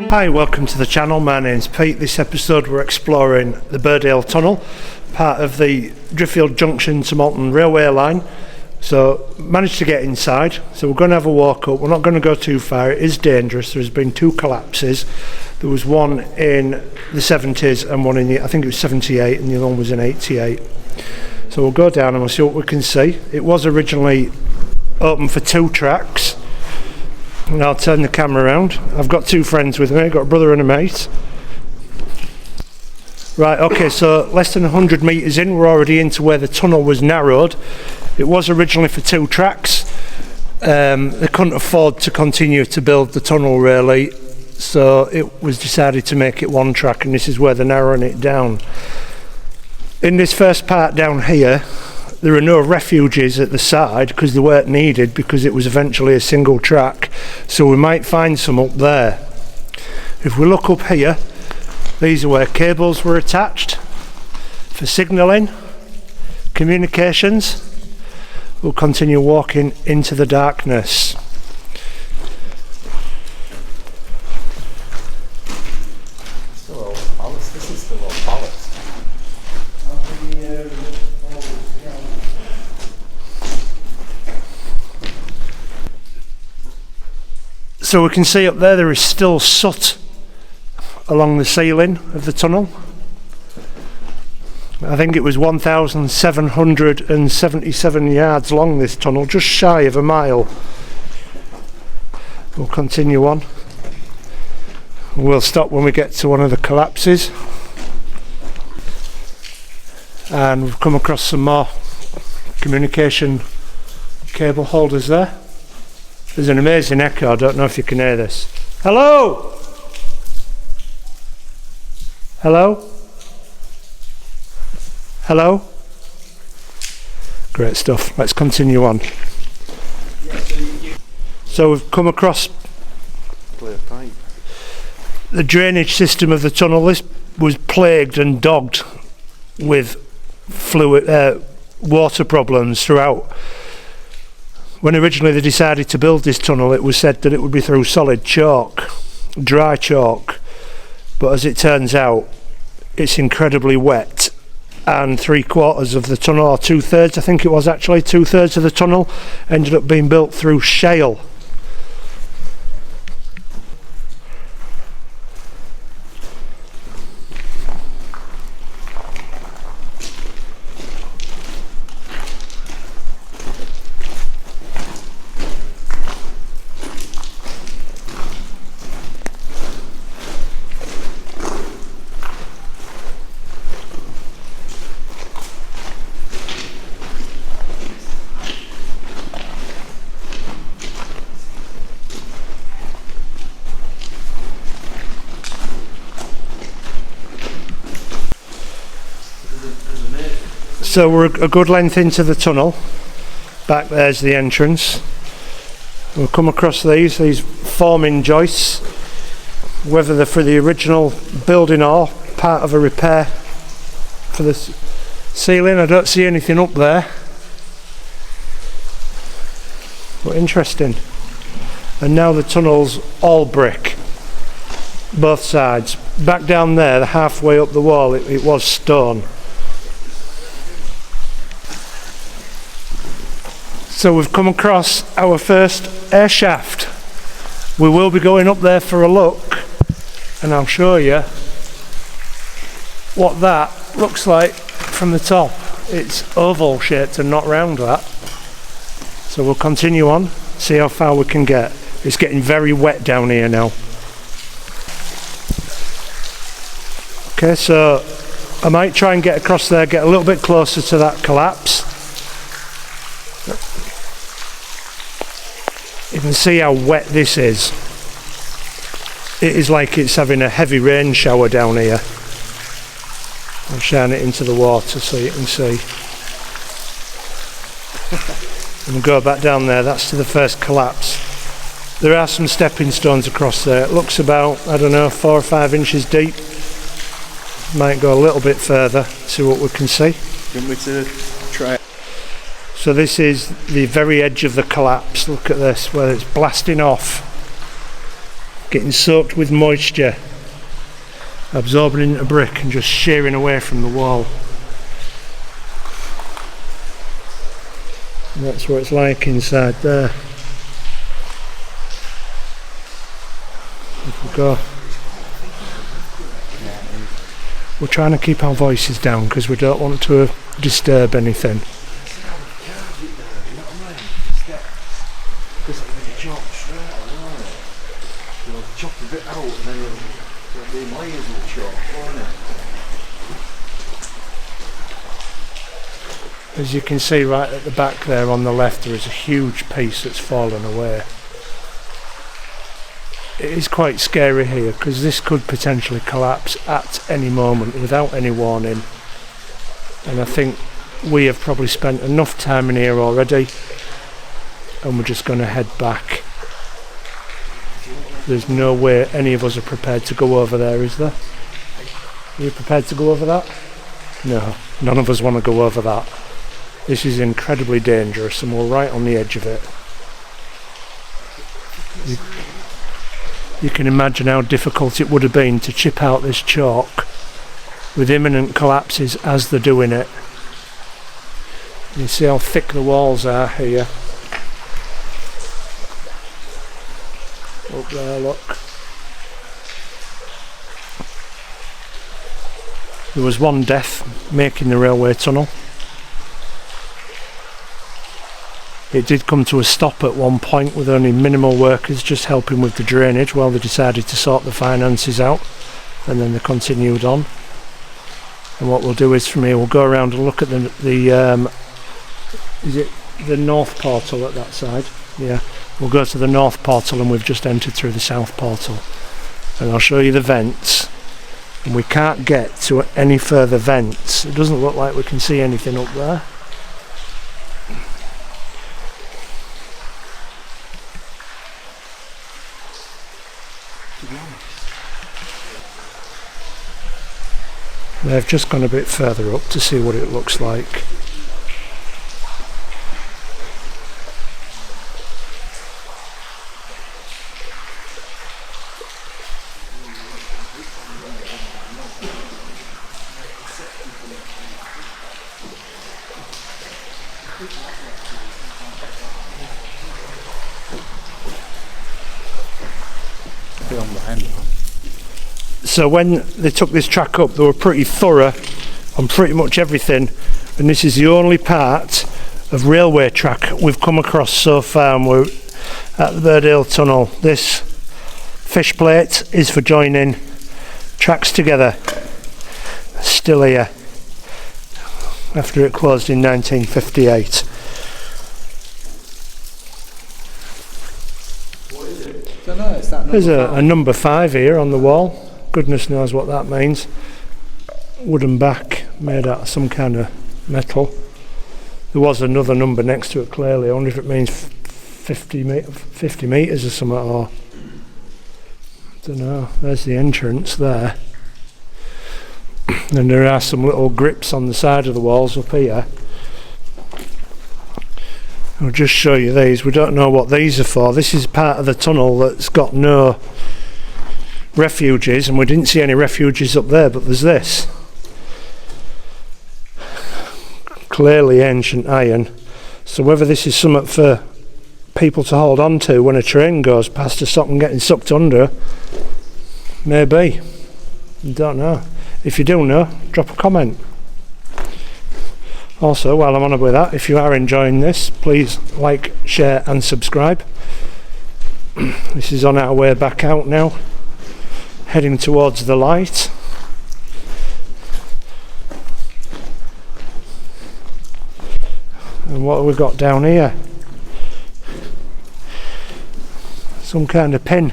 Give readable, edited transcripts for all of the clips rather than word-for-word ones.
Hi, welcome to the channel. My name's Pete. This episode we're exploring the Burdale tunnel, part of the Driffield Junction to Malton railway line. So managed to get inside, so we're going to have a walk up. We're not going to go too far, it is dangerous. There's been two collapses. There was one in the 70s and one in the, I think it was 78, and the other one was in 88. So we'll go down and we'll see what we can see. It was originally open for 2 tracks. And I'll turn the camera around. I've got 2 friends with me, I've got a brother and a mate. Right, okay, so less than 100 metres in, we're already into where the tunnel was narrowed. It was originally for 2 tracks. They couldn't afford to continue to build the tunnel really, so it was decided to make it 1 track, and this is where they're narrowing it down. In this first part down here, there are no refuges at the side because they weren't needed, because it was eventually a single track, so we might find some up there. If we look up here, these are where cables were attached for signalling, communications. We'll continue walking into the darkness. This is still all palace. So we can see up there is still soot along the ceiling of the tunnel. I think it was 1,777 yards long, this tunnel, just shy of a mile. We'll continue on. We'll stop when we get to one of the collapses. And we've come across some more communication cable holders there. There's an amazing echo, I don't know if you can hear this. Hello? Hello? Hello? Great stuff, let's continue on. So we've come across the drainage system of the tunnel. This was plagued and dogged with water problems throughout. When originally they decided to build this tunnel, it was said that it would be through solid chalk, dry chalk, but as it turns out, it's incredibly wet, and 3/4 of the tunnel, or 2/3, I think it was actually, 2/3 of the tunnel ended up being built through shale. So we're a good length into the tunnel. Back there's the entrance. We'll come across these forming joists, whether they're for the original building or part of a repair for the ceiling. I don't see anything up there, but interesting. And now the tunnel's all brick, both sides. Back down there, halfway up the wall, it was stone. So we've come across our first air shaft. We will be going up there for a look, and I'll show you what that looks like from the top. It's oval shaped and not round, that. So we'll continue on, see how far we can get. It's getting very wet down here now. Okay, so I might try and get across there, get a little bit closer to that collapse. You can see how wet this is. It is like it's having a heavy rain shower down here. I'll shine it into the water so you can see. And we'll go back down there, that's to the first collapse. There are some stepping stones across there. It looks about, I don't know, 4 or 5 inches deep. Might go a little bit further, see what we can see. Do you want me to try it? So this is the very edge of the collapse. Look at this, where it's blasting off. getting soaked with moisture, absorbing into brick and just shearing away from the wall. And that's what it's like inside there. If we go, we're trying to keep our voices down because we don't want to disturb anything. Chop a bit out and then it'll be layers will chop, won't it? As you can see right at the back there on the left, there is a huge piece that's fallen away. It is quite scary here because this could potentially collapse at any moment without any warning, and I think we have probably spent enough time in here already and we're just going to head back. There's no way any of us are prepared to go over there, is there? Are you prepared to go over that? No, none of us want to go over that. This is incredibly dangerous and we're right on the edge of it. You can imagine how difficult it would have been to chip out this chalk with imminent collapses as they're doing it. You see how thick the walls are here. Up there, look. There was one death making the railway tunnel. It did come to a stop at one point with only minimal workers just helping with the drainage while they decided to sort the finances out, and then they continued on. And what we'll do is from here we'll go around and look at the is it the north portal at that side? Yeah. We'll go to the north portal and we've just entered through the south portal. And I'll show you the vents. And we can't get to any further vents. It doesn't look like we can see anything up there. They've just gone a bit further up to see what it looks like. So when they took this track up, they were pretty thorough on pretty much everything, and this is the only part of railway track we've come across so far, and we're at the Birddale tunnel. This fish plate is for joining tracks together. Still here after it closed in 1958. There's a number 5 here on the wall. Goodness knows what that means. Wooden back made out of some kind of metal. There was another number next to it clearly. I wonder if it means 50 metres or something, or I don't know. There's the entrance there. And there are some little grips on the side of the walls up here. I'll just show you these. We don't know what these are for. This is part of the tunnel that's got no refuges, and we didn't see any refuges up there, but there's this. Clearly ancient iron. So whether this is something for people to hold on to when a train goes past to stop them getting sucked under, maybe. Don't know. If you do know, drop a comment. Also, while I'm on with that, if you are enjoying this, please like, share and subscribe. This is on our way back out now, heading towards the light. And what have we got down here? Some kind of pin.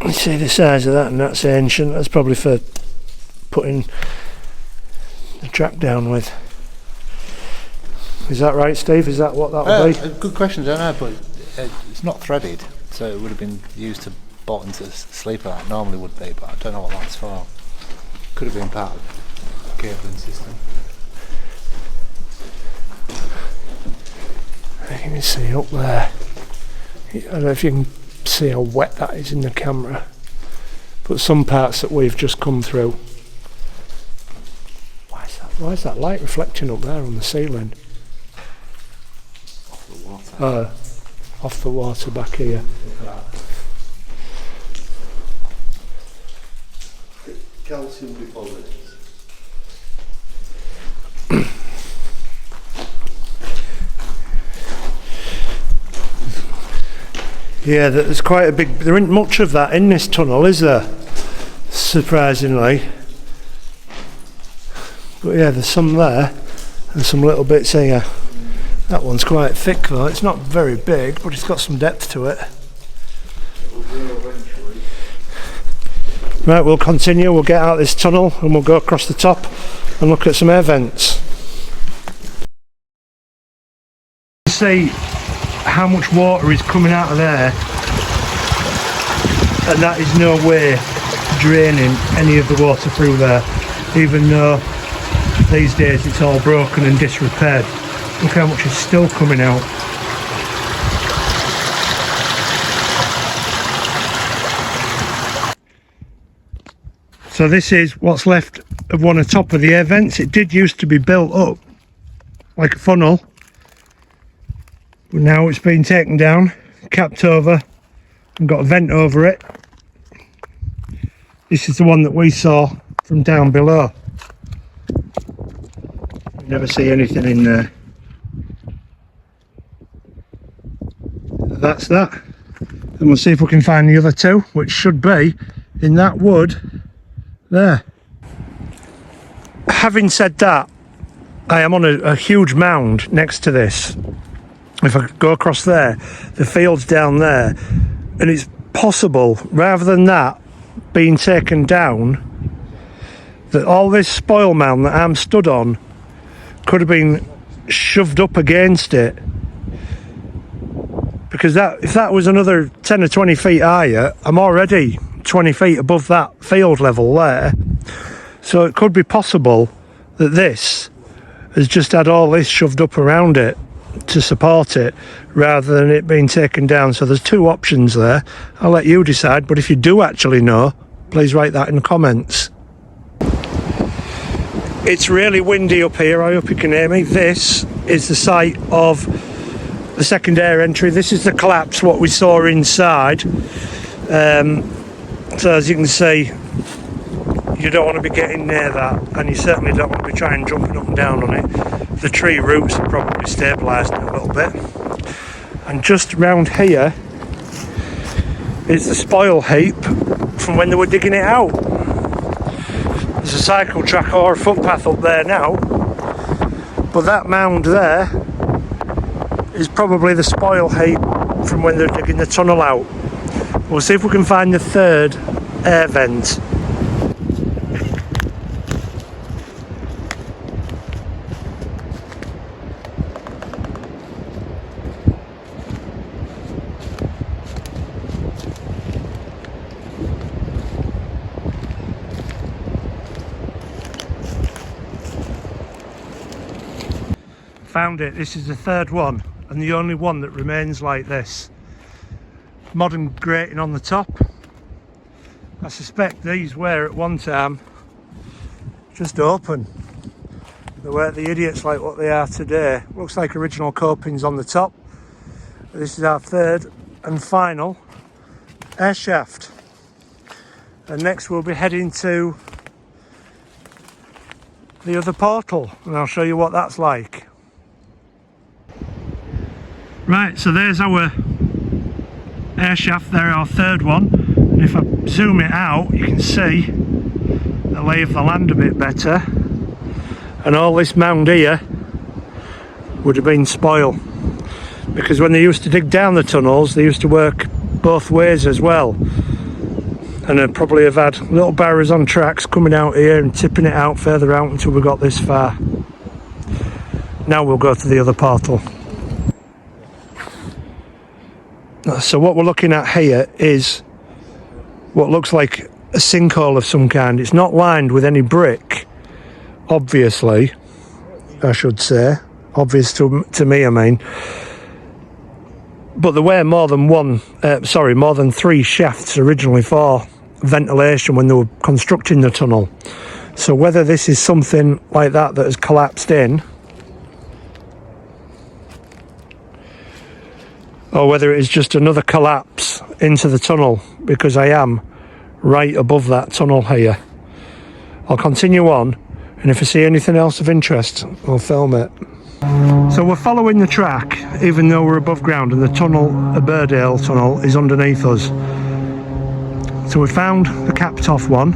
You see the size of that, and that's ancient. That's probably for putting the track down with. Is that right, Steve? Is that what that would be? Good question, I don't know, but it's not threaded, so it would have been used to bolt into sleeper like normally would be, but I don't know what that's for. Could have been part of the cabling system. You can see up there I don't know if you can see how wet that is in the camera, but some parts that we've just come through. Why is that light reflecting up there on the ceiling? Off the water. Off the water back here. Look at that. Calcium deposits. Yeah, there's quite a big... There isn't much of that in this tunnel, is there? Surprisingly. But yeah, there's some there, and some little bits here. That one's quite thick though. It's not very big, but it's got some depth to it. Right, we'll continue. We'll get out this tunnel and we'll go across the top and look at some air vents. See how much water is coming out of there, and that is no way draining any of the water through there, even though these days it's all broken and disrepaired. Look how much is still coming out. So this is what's left of one on top of the air vents. It did used to be built up like a funnel, but now it's been taken down, capped over, and got a vent over it. This is the one that we saw from down below. You never see anything in there. That's that. And we'll see if we can find the other two, which should be in that wood there. Having said that, I am on a huge mound next to this. If I go across there, the field's down there, and it's possible, rather than that being taken down, that all this spoil mound that I'm stood on could have been shoved up against it, because if that was another 10 or 20 feet higher, I'm already 20 feet above that field level there. So it could be possible that this has just had all this shoved up around it to support it, rather than it being taken down. So there's two options there. I'll let you decide, but if you do actually know, please write that in the comments. It's really windy up here. I hope you can hear me. This is the site of the second air entry. This is the collapse, what we saw inside. So as you can see, you don't want to be getting near that, and you certainly don't want to be trying jumping up and down on it. The tree roots are probably stabilised it a little bit. And just round here is the spoil heap from when they were digging it out. There's a cycle track or a footpath up there now, but that mound there is probably the spoil heap from when they're digging the tunnel out. We'll see if we can find the third air vent. Found it. This is the third one, and the only one that remains like this. Modern grating on the top. I suspect these were at one time just open. They weren't the idiots like what they are today. Looks like original copings on the top. This is our third and final air shaft. And next we'll be heading to the other portal, and I'll show you what that's like. Right, so there's our air shaft there, our third one, and if I zoom it out you can see the lay of the land a bit better, and all this mound here would have been spoil, because when they used to dig down the tunnels they used to work both ways as well, and they'd probably have had little barrows on tracks coming out here and tipping it out further out until we got this far. Now we'll go to the other portal. So what we're looking at here is what looks like a sinkhole of some kind. It's not lined with any brick, obviously, I should say. Obvious to me, I mean. but there were more than 3 shafts originally for ventilation when they were constructing the tunnel. So whether this is something like that has collapsed in, or whether it is just another collapse into the tunnel, because I am right above that tunnel here. I'll continue on, and if I see anything else of interest, I'll film it. So we're following the track, even though we're above ground, and the tunnel, the Birddale tunnel, is underneath us. So we found the capped off one,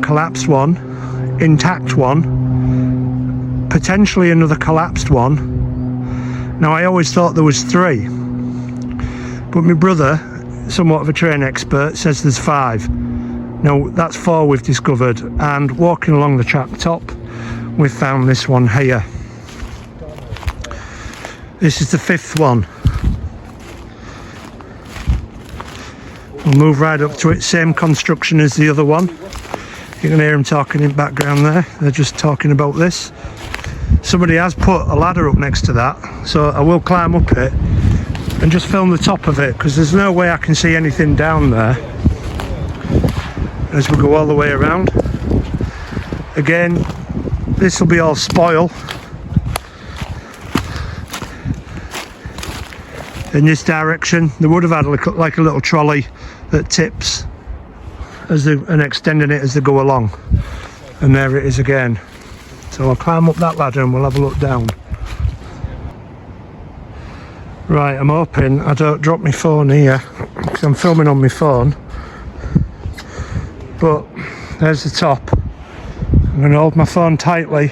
collapsed one, intact one, potentially another collapsed one. Now I always thought there was 3, but my brother, somewhat of a train expert, says there's 5. Now that's 4 we've discovered, and walking along the track top we've found this one here. This is the 5th one. We'll move right up to it, same construction as the other one. You can hear them talking in the background there, they're just talking about this. Somebody has put a ladder up next to that, so I will climb up it and just film the top of it, because there's no way I can see anything down there as we go all the way around. Again, this will be all spoil in this direction. They would have had like a little trolley that tips and extending it as they go along, and there it is again. So I'll climb up that ladder and we'll have a look down. Right, I'm hoping I don't drop my phone here, because I'm filming on my phone. But there's the top. I'm going to hold my phone tightly.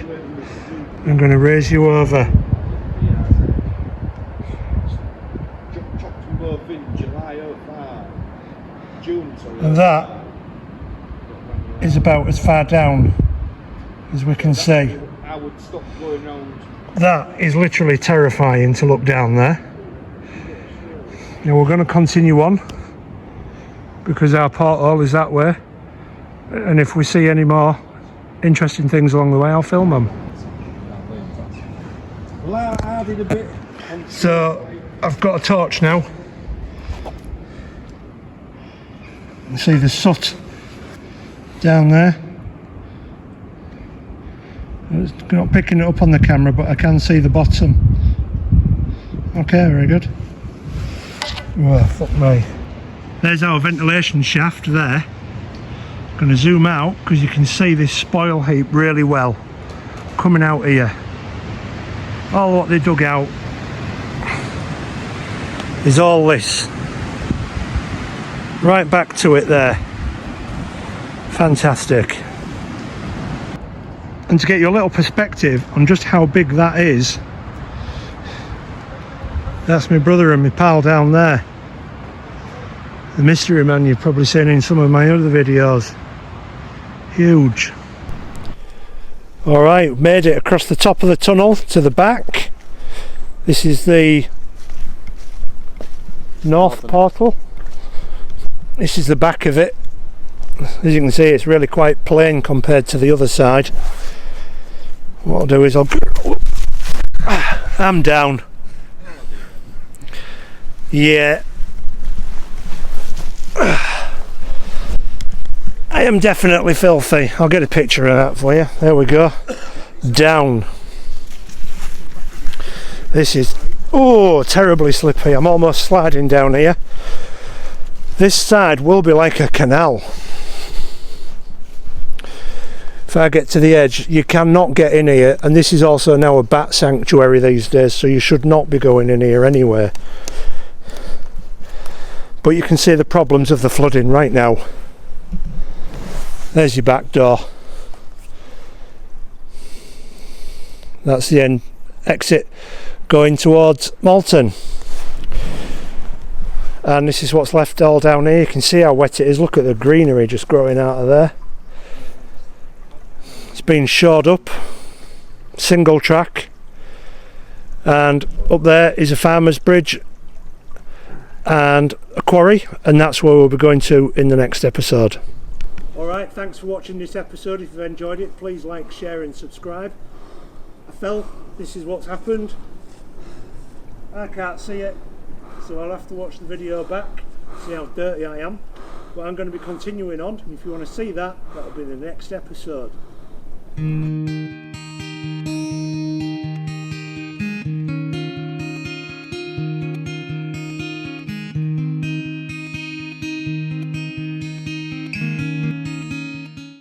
I'm going to raise you over. And that is about as far down as we can see. I would stop going round. That is literally terrifying to look down there. Now we're going to continue on, because our porthole is that way, and if we see any more interesting things along the way, I'll film them. Well, I did a bit. So I've got a torch now. You see the soot down there. It's not picking it up on the camera, but I can see the bottom. Okay, very good. Oh, fuck me. There's our ventilation shaft there. I'm going to zoom out, because you can see this spoil heap really well coming out here. All what they dug out is all this. Right back to it there. Fantastic. And to get you a little perspective on just how big that is, that's my brother and my pal down there. The mystery man you've probably seen in some of my other videos. Huge. Alright, made it across the top of the tunnel to the back. This is the north portal. This is the back of it. As you can see, it's really quite plain compared to the other side. What I'll do is I'm down. Yeah. I am definitely filthy. I'll get a picture of that for you. There we go. Down. This is terribly slippy. I'm almost sliding down here. This side will be like a canal. If I get to the edge, you cannot get in here, and this is also now a bat sanctuary these days, so you should not be going in here anyway. But you can see the problems of the flooding right now. There's your back door. That's the exit going towards Malton. And this is what's left all down here. You can see how wet it is. Look at the greenery just growing out of there. It's been shored up, single track, and up there is a farmer's bridge and a quarry, and that's where we'll be going to in the next episode. Alright, thanks for watching this episode. If you've enjoyed it, please like, share and subscribe. I fell, this is what's happened. I can't see it. so I'll have to watch the video back, see how dirty I am. But I'm going to be continuing on, and if you want to see that, that'll be the next episode.